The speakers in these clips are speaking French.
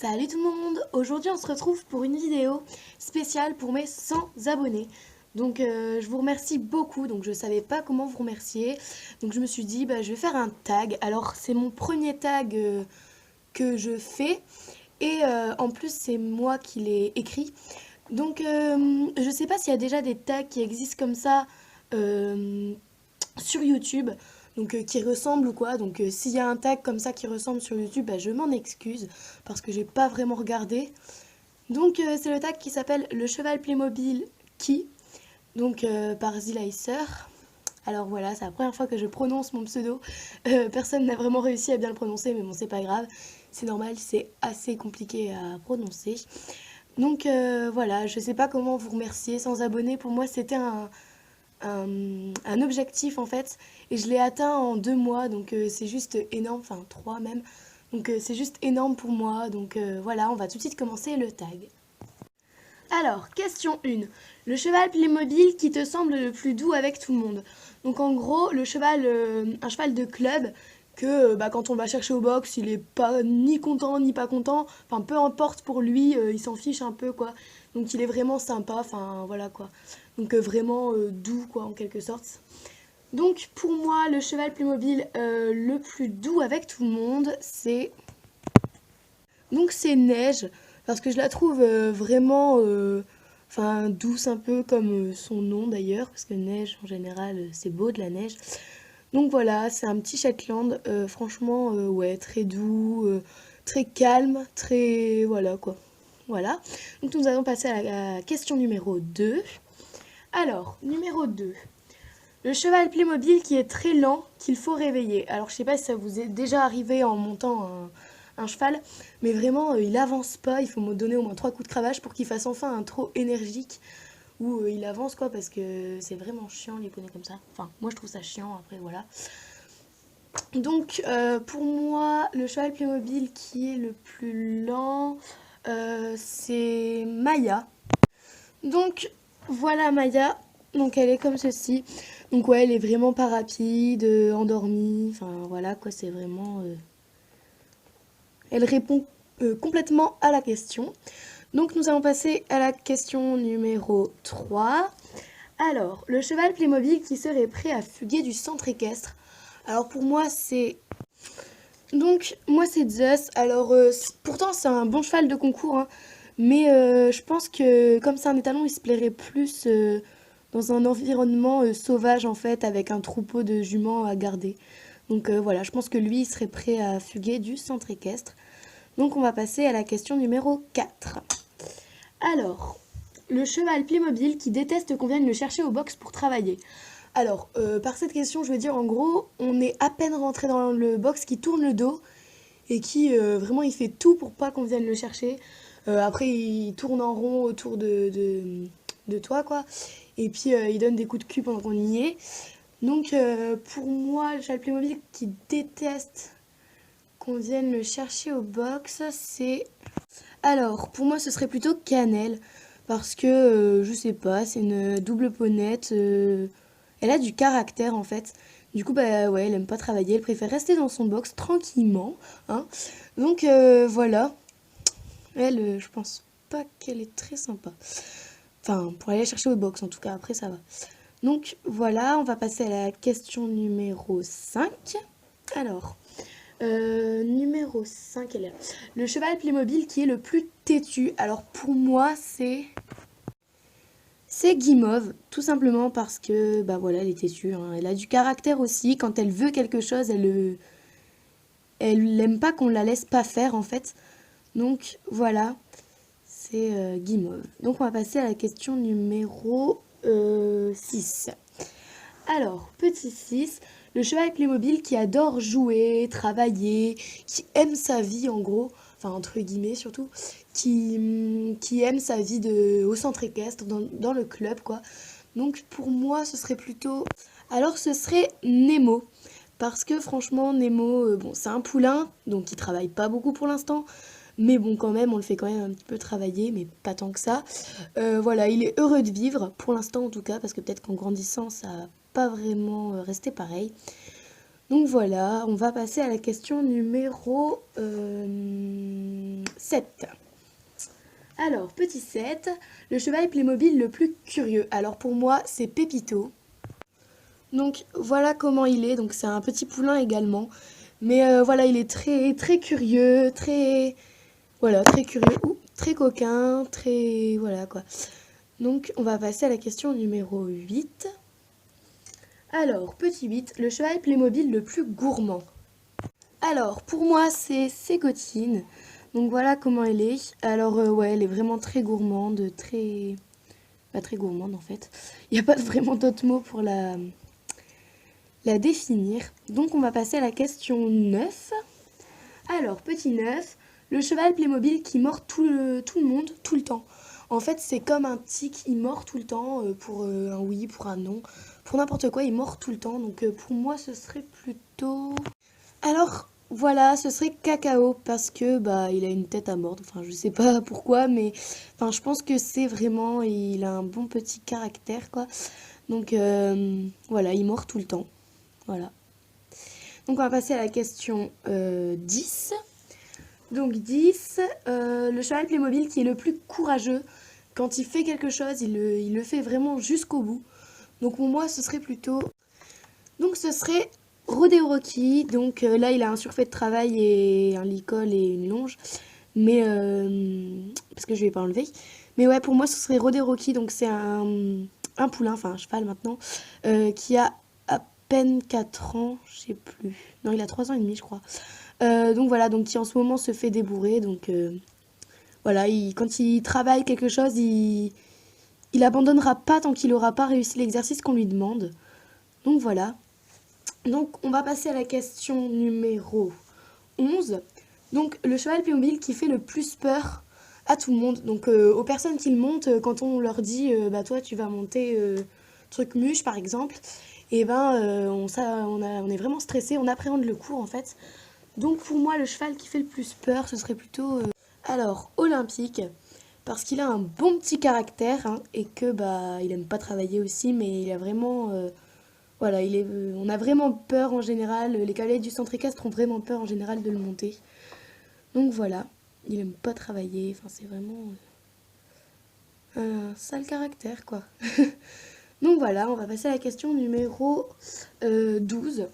Salut tout le monde! Aujourd'hui on se retrouve pour une vidéo spéciale pour mes 100 abonnés. Donc je vous remercie beaucoup, donc je savais pas comment vous remercier. Donc je me suis dit je vais faire un tag. Alors c'est mon premier tag que je fais et en plus c'est moi qui l'ai écrit. Donc je sais pas s'il y a déjà des tags qui existent comme ça euh, sur YouTube, donc qui ressemble ou quoi. Donc s'il y a un tag comme ça qui ressemble sur YouTube, je m'en excuse parce que j'ai pas vraiment regardé. Donc c'est le tag qui s'appelle le cheval Playmobil qui, donc par Zilicer. Alors voilà, c'est la première fois que je prononce mon pseudo. Personne n'a vraiment réussi à bien le prononcer, mais bon, c'est pas grave. C'est normal, c'est assez compliqué à prononcer. Donc voilà, je sais pas comment vous remercier. Sans abonnés, pour moi, c'était un objectif en fait, et je l'ai atteint en 2 mois, donc c'est juste énorme, enfin 3 même, donc c'est juste énorme pour moi, donc voilà, on va tout de suite commencer le tag. Alors, question 1. Le cheval Playmobil qui te semble le plus doux avec tout le monde. Donc en gros, le cheval, un cheval de club que quand on va chercher au box, il est pas ni content ni pas content. Enfin, peu importe pour lui, il s'en fiche un peu quoi. Donc il est vraiment sympa, enfin voilà quoi. Donc vraiment doux quoi en quelque sorte. Donc pour moi, le cheval Playmobil le plus doux avec tout le monde, c'est Neige, parce que je la trouve vraiment enfin douce un peu comme son nom d'ailleurs, parce que neige en général c'est beau de la neige. Donc voilà, c'est un petit Shetland, franchement ouais, très doux, très calme, très voilà quoi. Voilà. Donc nous allons passer à la question numéro 2. Alors, numéro 2. Le cheval Playmobil qui est très lent, qu'il faut réveiller. Alors je sais pas si ça vous est déjà arrivé en montant un cheval, mais vraiment il avance pas, il faut me donner au moins 3 coups de cravache pour qu'il fasse enfin un trot énergique où il avance quoi, parce que c'est vraiment chiant les poneys comme ça. Enfin moi je trouve ça chiant, après voilà. Donc pour moi le cheval Playmobil qui est le plus lent, c'est Maya. Donc voilà Maya, donc elle est comme ceci. Donc ouais, elle est vraiment pas rapide, endormie, enfin voilà quoi, c'est vraiment... Elle répond complètement à la question. Donc nous allons passer à la question numéro 3. Alors, le cheval Playmobil qui serait prêt à fuguer du centre équestre. Alors pour moi c'est... Donc moi c'est Zeus. Alors pourtant c'est un bon cheval de concours, hein, mais je pense que comme c'est un étalon, il se plairait plus dans un environnement sauvage en fait, avec un troupeau de juments à garder. Donc voilà, je pense que lui, il serait prêt à fuguer du centre équestre. Donc on va passer à la question numéro 4. Alors, le cheval Playmobil qui déteste qu'on vienne le chercher au box pour travailler. Alors, par cette question, je veux dire, en gros, on est à peine rentré dans le box qui tourne le dos et qui, vraiment, il fait tout pour pas qu'on vienne le chercher. Après, il tourne en rond autour de toi, quoi. Et puis, il donne des coups de cul pendant qu'on y est. Donc, pour moi, le cheval Playmobil qui déteste qu'on vienne le chercher au box, c'est... Alors, pour moi, ce serait plutôt Cannelle. Parce que, je sais pas, c'est une double ponette. Elle a du caractère, en fait. Du coup, ouais, elle aime pas travailler. Elle préfère rester dans son box tranquillement, hein. Donc, voilà. Elle, je pense pas qu'elle est très sympa. Enfin, pour aller chercher au box, en tout cas. Après, ça va. Donc, voilà, on va passer à la question numéro 5. Alors, numéro 5, elle est là. Le cheval Playmobil qui est le plus têtu. Alors pour moi, c'est Guimauve, tout simplement parce que voilà, elle est têtue, hein. Elle a du caractère aussi. Quand elle veut quelque chose, elle n'aime pas qu'on la laisse pas faire en fait. Donc voilà, c'est Guimauve. Donc on va passer à la question numéro 6. Alors, petit 6, le cheval Playmobil qui adore jouer, travailler, qui aime sa vie en gros, enfin entre guillemets surtout, qui aime sa vie au centre équestre, dans le club quoi. Donc pour moi ce serait plutôt... Alors ce serait Nemo. Parce que franchement Nemo, bon c'est un poulain, donc il travaille pas beaucoup pour l'instant. Mais bon quand même, on le fait quand même un petit peu travailler, mais pas tant que ça. Voilà, il est heureux de vivre, pour l'instant en tout cas, parce que peut-être qu'en grandissant ça va pas vraiment rester pareil. Donc voilà, on va passer à la question numéro 7. Alors, petit 7, le cheval Playmobil le plus curieux. Alors pour moi, c'est Pépito. Donc voilà comment il est. Donc c'est un petit poulain également. Mais voilà, il est très très curieux, très voilà, très curieux, très coquin, très voilà quoi. Donc on va passer à la question numéro 8. Alors, petit 8, le cheval Playmobil le plus gourmand. Alors, pour moi, c'est Ségotine. Donc voilà comment elle est. Alors, ouais, elle est vraiment très gourmande, très... Pas très gourmande en fait. Il n'y a pas vraiment d'autres mots pour la définir. Donc on va passer à la question 9. Alors, petit 9, le cheval Playmobil qui mord tout le monde, tout le temps. En fait, c'est comme un tic, il mord tout le temps, pour un oui, pour un non, pour n'importe quoi, il mord tout le temps. Donc pour moi, ce serait plutôt... Alors, voilà, ce serait Cacao, parce que bah il a une tête à mordre. Enfin, je sais pas pourquoi, mais enfin, je pense que c'est vraiment... Il a un bon petit caractère, quoi. Donc voilà, il mord tout le temps. Voilà. Donc on va passer à la question 10. Donc 10, le cheval Playmobil qui est le plus courageux. Quand il fait quelque chose, il le fait vraiment jusqu'au bout. Donc pour moi, ce serait plutôt... Donc ce serait Rodeo Rocky. Donc là, il a un surfait de travail et un licol et une longe. Mais... parce que je vais pas enlever. Mais ouais, pour moi, ce serait Rodeo Rocky. Donc c'est un poulain, enfin un cheval maintenant, qui a à peine 4 ans, je sais plus. Non, il a 3 ans et demi, je crois. Donc voilà, donc qui en ce moment se fait débourrer. Donc voilà, quand il travaille quelque chose, il abandonnera pas tant qu'il n'aura pas réussi l'exercice qu'on lui demande. Donc voilà. Donc on va passer à la question numéro 11. Donc le cheval Playmobil qui fait le plus peur à tout le monde. Donc aux personnes qui le montent, quand on leur dit bah toi tu vas monter truc muche par exemple, et ben on est vraiment stressé, on appréhende le cours en fait. Donc pour moi, le cheval qui fait le plus peur, ce serait plutôt... Alors, Olympique, parce qu'il a un bon petit caractère, hein, et que bah il aime pas travailler aussi, mais il a vraiment... voilà, on a vraiment peur en général, les cavaliers du centre équestre ont vraiment peur en général de le monter. Donc voilà, il aime pas travailler, enfin c'est vraiment un sale caractère quoi. Donc voilà, on va passer à la question numéro 12.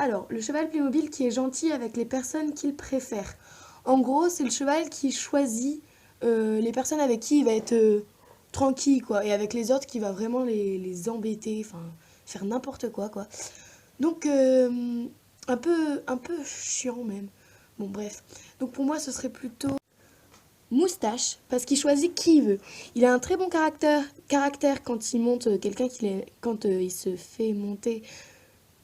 Alors, le cheval Playmobil qui est gentil avec les personnes qu'il préfère. En gros, c'est le cheval qui choisit les personnes avec qui il va être tranquille, quoi. Et avec les autres, qui va vraiment les embêter, enfin, faire n'importe quoi, quoi. Donc, un peu chiant même. Bon, bref. Donc, pour moi, ce serait plutôt Moustache, parce qu'il choisit qui il veut. Il a un très bon caractère quand il monte quelqu'un quand il se fait monter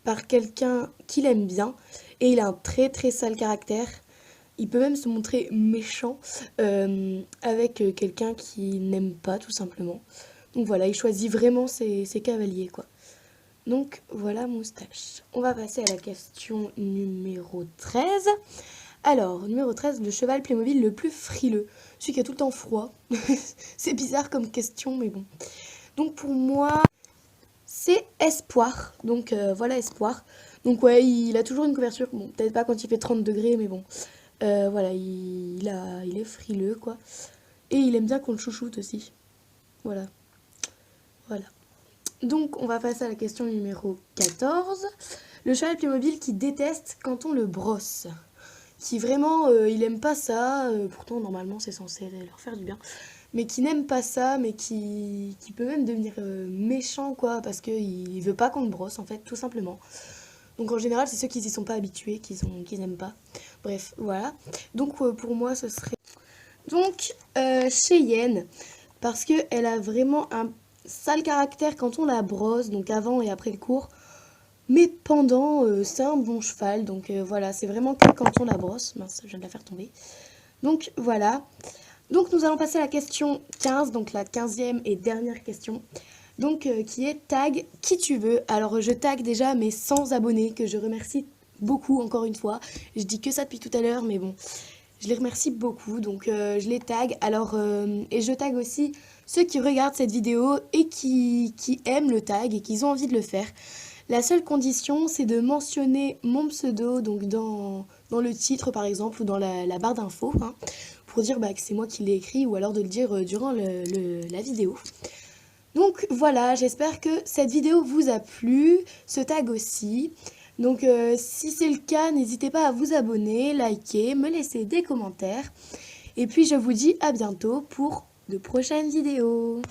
par quelqu'un qu'il aime bien, et il a un très très sale caractère. Il peut même se montrer méchant avec quelqu'un qui n'aime pas tout simplement. Donc voilà, il choisit vraiment ses cavaliers quoi. Donc voilà Moustache. On va passer à la question numéro 13. Alors, numéro 13, le cheval Playmobil le plus frileux. Celui qui a tout le temps froid. C'est bizarre comme question, mais bon. Donc pour moi, c'est Espoir. Donc voilà Espoir. Donc ouais, il a toujours une couverture. Bon, peut-être pas quand il fait 30 degrés, mais bon. Voilà, il est frileux, quoi. Et il aime bien qu'on le chouchoute aussi. Voilà. Voilà. Donc on va passer à la question numéro 14. Le cheval Playmobil qui déteste quand on le brosse. Qui vraiment, il aime pas ça. Pourtant, normalement, c'est censé leur faire du bien. Mais qui n'aime pas ça, mais qui peut même devenir méchant, quoi, parce qu'il veut pas qu'on le brosse, en fait, tout simplement. Donc en général, c'est ceux qui n'y sont pas habitués, qui n'aiment pas. Bref, voilà. Donc pour moi, ce serait... Donc, Cheyenne, parce qu'elle a vraiment un sale caractère quand on la brosse, donc avant et après le cours. Mais pendant, c'est un bon cheval, donc voilà, c'est vraiment que quand on la brosse. Mince, je viens de la faire tomber. Donc voilà. Donc nous allons passer à la question 15, donc la 15e et dernière question. Donc qui est tag qui tu veux. Alors je tag déjà mes 100 abonnés que je remercie beaucoup encore une fois. Je dis que ça depuis tout à l'heure mais bon, je les remercie beaucoup donc je les tag. Alors et je tag aussi ceux qui regardent cette vidéo et qui aiment le tag et qui ont envie de le faire. La seule condition, c'est de mentionner mon pseudo, donc dans le titre par exemple, ou dans la barre d'infos, hein, pour dire que c'est moi qui l'ai écrit, ou alors de le dire durant la vidéo. Donc voilà, j'espère que cette vidéo vous a plu, ce tag aussi. Donc si c'est le cas, n'hésitez pas à vous abonner, liker, me laisser des commentaires. Et puis je vous dis à bientôt pour de prochaines vidéos.